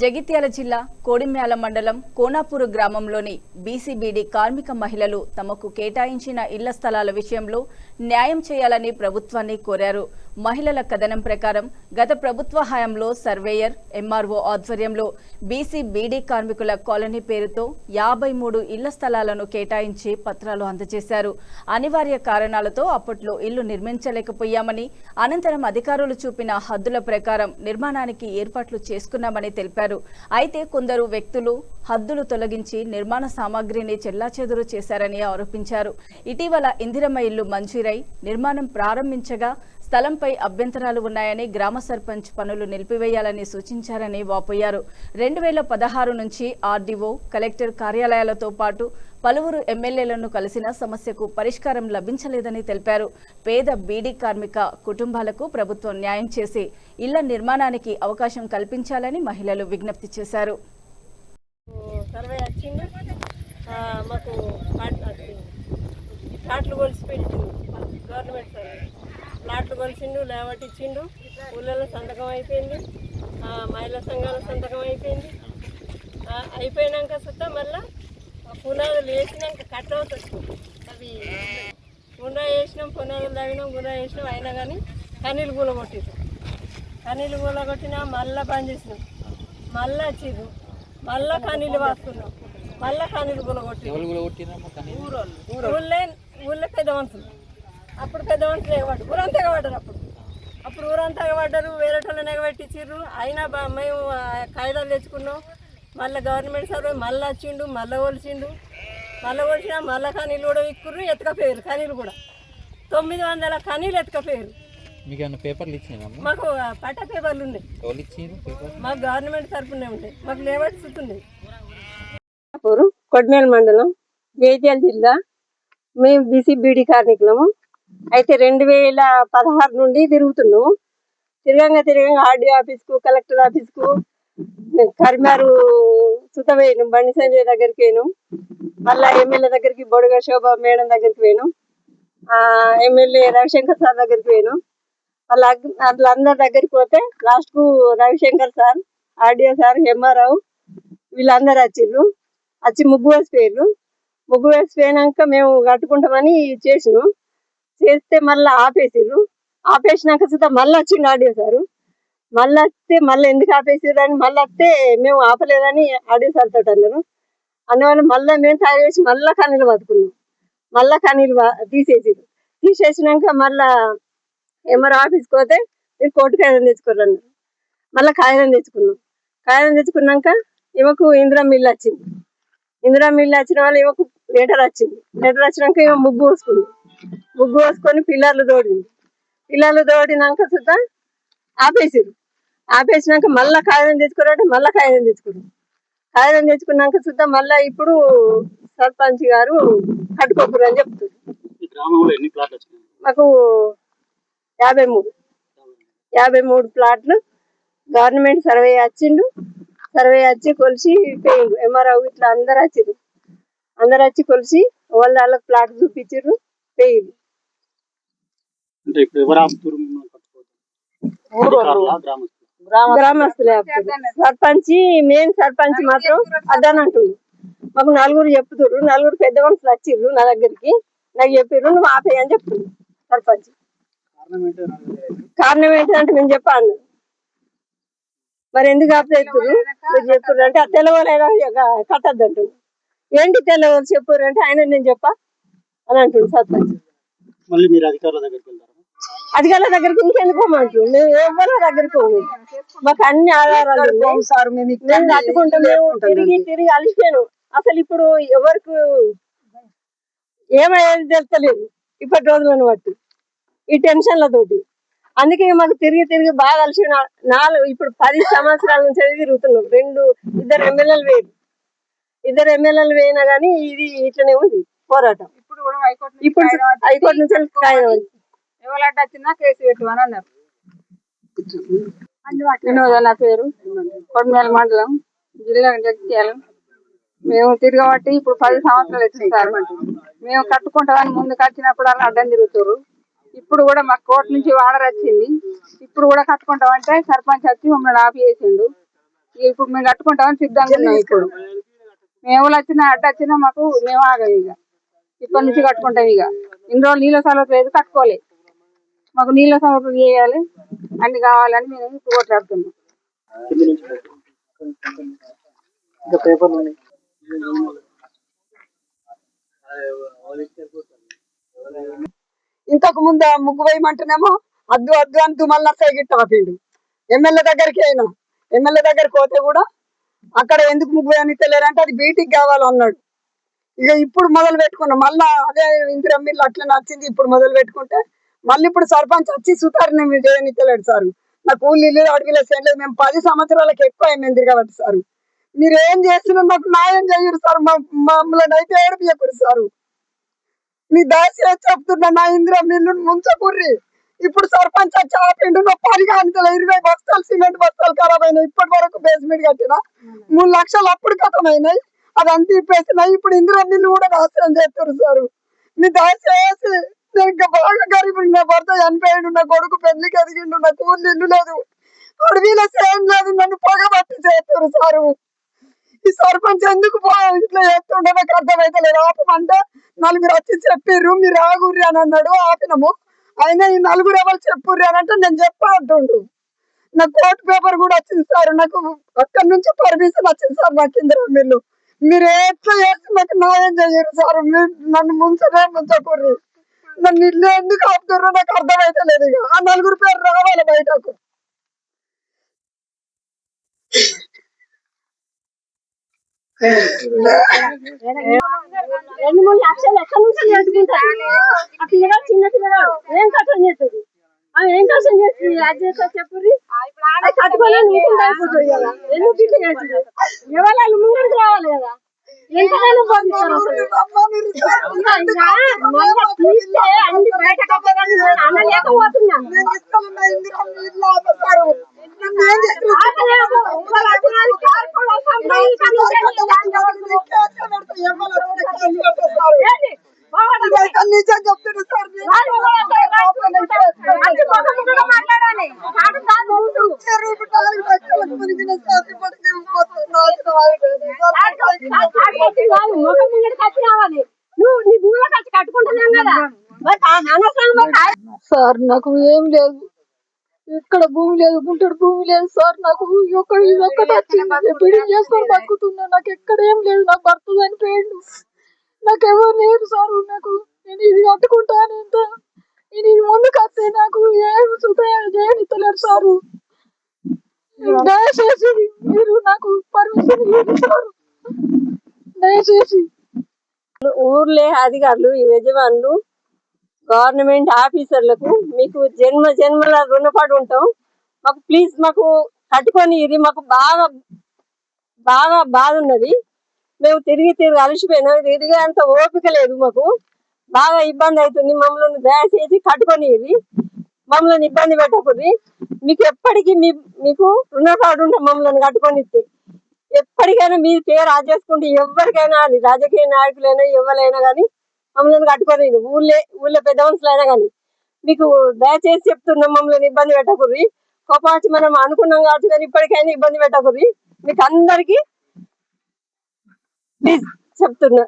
జగిత్యాల జిల్లా కోడిమ్యాల మండలం కోనాపూరు గ్రామంలోని బీసీబీడీ కార్మిక మహిళలు తమకు కేటాయించిన ఇళ్ల స్థలాల విషయంలో న్యాయం చేయాలని ప్రభుత్వాన్ని కోరారు. మహిళల కథనం ప్రకారం గత ప్రభుత్వ హయాంలో సర్వేయర్ ఎంఆర్ఓ ఆధ్వర్యంలో బీసీబీడీ కార్మికుల కాలనీ పేరుతో 53 ఇళ్ల స్థలాలను కేటాయించి పత్రాలు అందజేశారు. అనివార్య కారణాలతో అప్పట్లో ఇల్లు నిర్మించలేకపోయామని, అనంతరం అధికారులు చూపిన హద్దుల ప్రకారం నిర్మాణానికి ఏర్పాట్లు చేసుకున్నామని తెలిపారు. అయితే కొందరు వ్యక్తులు హద్దులు తొలగించి నిర్మాణ సామాగ్రిని చెల్లాచెదురు చేశారని ఆరోపించారు. ఇటీవల ఇందిరమ్మ ఇల్లు మంజూరై నిర్మాణం ప్రారంభించగా స్థలంపై అభ్యంతరాలు ఉన్నాయని, గ్రామ సర్పంచ్ పనులు నిలిపివేయాలని సూచించారని వాపోయారు. 2016 నుంచి ఆర్డీఓ, కలెక్టర్ కార్యాలయాలతో పాటు పలువురు ఎమ్మెల్యేలను కలిసిన సమస్యకు పరిష్కారం లభించలేదని తెలిపారు. పేద బీడీ కార్మిక కుటుంబాలకు ప్రభుత్వం న్యాయం చేసి ఇళ్ల నిర్మాణానికి అవకాశం కల్పించాలని మహిళలు విజ్ఞప్తి చేశారు. ప్లాట్లు కొలిసిండు, లేవట్ ఇచ్చిండు, ఊళ్ళలో సంతకం అయిపోయింది, మహిళా సంఘాల సంతకం అయిపోయింది. అయిపోయినాక సుతా మళ్ళీ పునాదులు వేసినాక కట్ అవుతుంది. అవి గుండ్రా వేసినాం, పునాదులు తగినాం, గుండ్రా వేసినాం, అయినా కానీ కనీళ్ళు కూలగొట్టిరు. కనీళ్ళు కూలగొట్టినా మళ్ళీ బంద్ చేసినాం, మళ్ళీ వచ్చిర్రు, మళ్ళీ కనీళ్ళు వాసుకున్నాం, మళ్ళీ కనీళ్ళు కూలగొట్టిరు. ఊళ్ళో పెద్ద మనుషులు, అప్పుడు పెద్ద మనుషులు ఎగబడ్డారు, ఊరంతా ఎగబడ్డారు. అప్పుడు ఊరంతా ఎగబడ్డారు, వేరే వాళ్ళని ఎగబెట్టించారు. అయినా మేము కాగితాలు తెచ్చుకున్నాం. మళ్ళీ గవర్నమెంట్ సర్వే మళ్ళీ వచ్చిండు, మళ్ళీ కొలిచిండు, మళ్ళీ కొలిచినా మళ్ళీ కనీళ్ళు కూడా విక్కుర్రు, ఎత్తుకపోయారు. కనీళ్ళు కూడా 900 కనీళ్ళు ఎత్తుకపోయారు. మాకు పట్ట పేపర్లు ఉన్నాయి, మాకు గవర్నమెంట్ తరఫునే ఉంటాయి, మాకు లేబర్స్ ఉన్నాయి. కొడిమేల మండలం, జగిత్యాల జిల్లా. మేము బీసీబీడీ కార్మికులము. అయితే 2016 నుండి తిరుగుతున్నాము. తిరగంగా ఆర్డీఓ ఆఫీస్కు, కలెక్టర్ ఆఫీస్కు, కరిమారు సుత పోయినాం, బండి సంజయ్ దగ్గరికి పోయినాం, మళ్ళీ ఎమ్మెల్యే దగ్గరికి బొడుగ శోభ మేడం దగ్గరికి పోయినాం, ఎమ్మెల్యే రవిశంకర్ సార్ దగ్గరికి పోయినాం. వాళ్ళందరి దగ్గరికి పోతే లాస్ట్కు Ravishankar sir, RDO sir, MRO వీళ్ళందరూ వచ్చిర్రు. వచ్చి ముగ్గు వేసిపోయారు. ముగ్గు వేసిపోయినాక మేము కట్టుకుంటామని చేస్తే మళ్ళీ ఆపేసిర్రు. ఆపేసినాక సుతా మళ్ళీ వచ్చిండు ఆర్డీఓ సారు. మళ్ళీ వస్తే మళ్ళీ ఎందుకు ఆపేసిర్రు అని మళ్ళీ వస్తే మేము ఆపలేదని ఆర్డీఓ సార్ తోటి అన్నారు. అందువల్ల మళ్ళీ మేము తయారు చేసి మళ్ళీ కనీళ్ళు బతుకున్నాం. మళ్ళీ కనీళ్ళు తీసేసిర్రు. తీసేసినాక మళ్ళీ ఎంఆర్ఓ ఆఫీస్కి పోతే మీరు కోర్టు కాగితం తెచ్చుకోరు అన్నారు. మళ్ళీ కాగితం తెచ్చుకున్నాం. కాగితం తెచ్చుకున్నాక ఈమెకు ఇందిరమ్మ ఇల్లు వచ్చింది. ఇందిరమ్మ ఇల్లు వచ్చిన వాళ్ళు ఈమెకు లెటర్ వచ్చింది. లెటర్ వచ్చినాక ఈమె ముగ్గు పోసుకుంది. ముగ్గు పోసుకొని పిల్లర్లు తోడింది. పిల్లర్లు తోడినాక సుతా ఆపేసారు. ఆపేసినాక మళ్ళీ కాగితం తెచ్చుకోరంటే మళ్ళీ కాగితం తెచ్చుకున్నాం. కాగితం తెచ్చుకున్నాక సుతా మళ్ళీ ఇప్పుడు సర్పంచ్ గారు కట్టుకోకూరు అని చెప్తారు. మాకు 53 ప్లాట్లు గవర్నమెంట్ సర్వే వచ్చిండు. సర్వే వచ్చి కొలిసి పోయిండు. ఎంఆర్ఓ ఇట్లా అందరు వచ్చి కొలిసి వాళ్ళకి ప్లాట్ చూపించారు, పోయిండు. గ్రామస్తులే. సర్పంచ్, మెయిన్ సర్పంచ్ మాత్రం అదని అంటుండు. మాకు 4 చెప్తున్నారు. 4 పెద్ద మనుషులు వచ్చిర్రు నా దగ్గరికి. నాకు చెప్పారు నువ్వు ఆపేయి అని చెప్తుంది సర్పంచ్. కారణం ఏంటంటే మేము చెప్పాను. మరి ఎందుకు ఆపేస్తున్నారు మీరు చెప్తున్నారు అంటే, ఆ తెల్లవాళ్ళైనా కట్టద్దు అంటుంది. ఏంటి తెల్లవాళ్ళు చెప్పారు అంటే, ఆయన నేను చెప్పా అని అంటుంది సర్పంచ్. అధికారుల దగ్గరికి ఇంకెందుకు పోమంటారు? మేము ఎవరి దగ్గరికి పోము. మాకు అన్ని ఆధారాలు కట్టుకుంటాం. మేము తిరిగి అలిసిపోయాను. అసలు ఇప్పుడు ఎవరికి ఏమయ్యేది తెలుస్తలేదు ఇప్పటి రోజులను బట్టి ఈ టెన్షన్లతోటి. అందుకే మాకు తిరిగి బాగా కలిసి ఇప్పుడు 10 సంవత్సరాల నుంచి తిరుగుతున్నాం. 2 ఎమ్మెల్యేలు వేయినా కానీ ఇది ఇట్లనే ఉంది పోరాటం. ఇప్పుడు హైకోర్టు నుంచి ఎవరు వచ్చినా కేసు పెట్టమని అన్నారు. వినోద నా పేరు, కొడిమేల మండలం, జిల్లా జగిత్యాల. మేము తిరగబట్టి ఇప్పుడు 10 సంవత్సరాలు వచ్చింది. మేము కట్టుకుంటామని ముందుకు వచ్చినప్పుడు అలా అడ్డం తిరుగుతారు. ఇప్పుడు కూడా మాకు కోర్టు నుంచి ఆర్డర్ వచ్చింది. ఇప్పుడు కూడా కట్టుకుంటామంటే సర్పంచ్ వచ్చి మమ్మల్ని ఆపి చేసిండు. ఇప్పుడు మేము కట్టుకుంటామని సిద్ధంగా ఉన్నాం. ఇప్పుడు మేము వచ్చినా అడ్డు వచ్చినా మాకు మేము ఆగం ఇక ఇప్పటి నుంచి కట్టుకుంటాం. ఇక ఇన్ని రోజులు నీళ్ళ సౌలభ్యం లేదు, కట్టుకోలే. మాకు నీళ్ళ సౌలభ్యం చేయాలి, అన్ని కావాలని మేము ఇప్పుడు కొట్లాడుతున్నాం. ఇంతకు ముందు ముగ్గు వేయమంటేనేమో అద్దు అద్దు అని తుమ్మల నర్సయ్య గిట్ట ఆపిండు. ఎమ్మెల్యే దగ్గరికి అయినా ఎమ్మెల్యే దగ్గరికి పోతే కూడా అక్కడ ఎందుకు ముగ్గు వేయనిస్తలేరంటే అది బీటికి కావాలన్నాడు. ఇక ఇప్పుడు మొదలు పెట్టుకున్నాం మళ్ళా అదే ఇందిరమ్మిళ్ళు అట్లా నచ్చింది. ఇప్పుడు మొదలు పెట్టుకుంటే మళ్ళీ ఇప్పుడు సర్పంచ్ వచ్చి సుతారిని చేయనిస్తలేడు సార్. నాకు ఊళ్ళు అడవిలో చేయలేదు. మేము 10 సంవత్సరాలకు ఎక్కువ అయింది తిరగబట్టి సార్. మీరు ఏం చేస్తున్నారు మాకు న్యాయం చేయరు సార్. మమ్మల్ని అయితే ఏడిపియకూడదు సార్. మీ దయచేసి చెప్తున్నా, నా ఇందిరమ్మిళ్ళు ముంచకుర్రి. ఇప్పుడు సర్పంచ్ వచ్చి ఆపిండు. నా 10 గంటల 20 బస్తాలు సిమెంట్ బస్తాలు ఖరాబ్ అయినాయి. ఇప్పటి వరకు బేస్మెంట్ కట్టిన 3 లక్షలు అప్పుడు కథమైనాయి. అదంతా ఇప్పేసినాయి. ఇప్పుడు ఇందిరమ్మిళ్ళు కూడా నాశనం చేస్తారు సార్. మీ దయచేసి నేను ఇంకా బాగా గరీబు. నా భర్త చనిపోయాడు, నా కొడుకు పెళ్లికి ఎదిగిండు, నా కూలి ఇల్లు లేదు, అడవిలో సేమ్ లేదు. నన్ను పొగబట్టి చేస్తారు సారు. ఈ సర్పంచ్ ఎందుకు ఇట్లా చేస్తుండే నాకు అర్థమైతే లేదు. ఆపమంటే 4 వచ్చి చెప్పిర్రు మీరు ఆగుర్రి అని అన్నాడు. ఆపినము. అయినా ఈ 4 ఎవరు చెప్పుర్రి అని అంటే నేను చెప్పా అంటుండు. నాకు కోర్టు పేపర్ కూడా వచ్చింది సార్. నాకు అక్కడి నుంచి పర్మిషన్ వచ్చింది సార్. నాకు ఇందిరమ్మిళ్ళు మీరు ఎట్లా చేసి నాకు న్యాయం చేయరు సార్. మీరు నన్ను ముంచకూర్రి. నన్ను ఇల్లు ఎందుకు ఆపుతుర్రో నాకు అర్థమైతే లేదు. ఇక ఆ 4 పేరు రావాలి బయటకు. 2-3 లక్షలు ఎక్కడి నుంచి పెట్టుకుంటారు? ఆ పిల్లగాడు చిన్న పిల్లగాడు ఏం కష్టం చేస్తుంది? ఏం కష్టం చేస్తుంది? అది చేస్తా చెప్పుర్రి. కట్టుకోవాలని అయిపోతుంది కదా. ఎందుకు ఇట్లా చేస్తుంది? ఎవరు ముందుకు రావాలి కదా. ఎంతగానో పంపిస్తారు అసలు. తీస్తే అన్ని బయట అనలేకపోతున్నా. సార్ నాకు ఏం లేదు, ఇక్కడ భూమి లేదు, గుంటూరు భూమి లేదు సార్. నాకు ఇదొక్కటి వచ్చింది, బిల్డింగ్ చేసుకొని బతుకుతున్నా. నాకు ఎక్కడ ఏం లేదు. నాకు భర్త చనిపోయిండు, నాకు ఎవరు లేరు సార్. నాకు నేను ఇది కట్టుకుంటాను. ఇంత నేను ఇది ముందుకు వస్తే నాకు ఏం సుఖం చేయనిస్తలేరు సారు. దయచేసి మీరు నాకు పర్మిషన్ ఇవ్వండి సార్, దయచేసి. ఊర్లే అధికారులు, ఈ యజమానులు, గవర్నమెంట్ ఆఫీసర్లకు మీకు జన్మ జన్మల రుణపడి ఉంటాం. మాకు ప్లీజ్ మాకు కట్టుకొని ఇది మాకు బాగా బాగా బాధ ఉన్నది. మేము తిరిగి అలసిపోయినాం. తిరిగే అంత ఓపిక లేదు. మాకు బాగా ఇబ్బంది అవుతుంది. మమ్మల్ని దయచేసి కట్టుకొని ఇది మమ్మల్ని ఇబ్బంది పెట్టకూడదు. మీకు ఎప్పటికీ మీకు రుణపడి ఉంటాం. మమ్మల్ని కట్టుకొని ఇస్తే ఎప్పటికైనా మీ పేరు రాజేసుకుంటే ఎవరికైనా, అది రాజకీయ నాయకులైనా ఎవరైనా కానీ మమ్మల్ని కట్టుకొని ఊళ్ళో పెద్ద మనుషులైనా కానీ మీకు దయచేసి చెప్తున్నాం, మమ్మల్ని ఇబ్బంది పెట్టకూడదు. కోపాచి మనం అనుకున్నాం కావచ్చు కానీ ఇప్పటికైనా ఇబ్బంది పెట్టకూడదు. మీకు అందరికీ ప్లీజ్ చెప్తున్నా.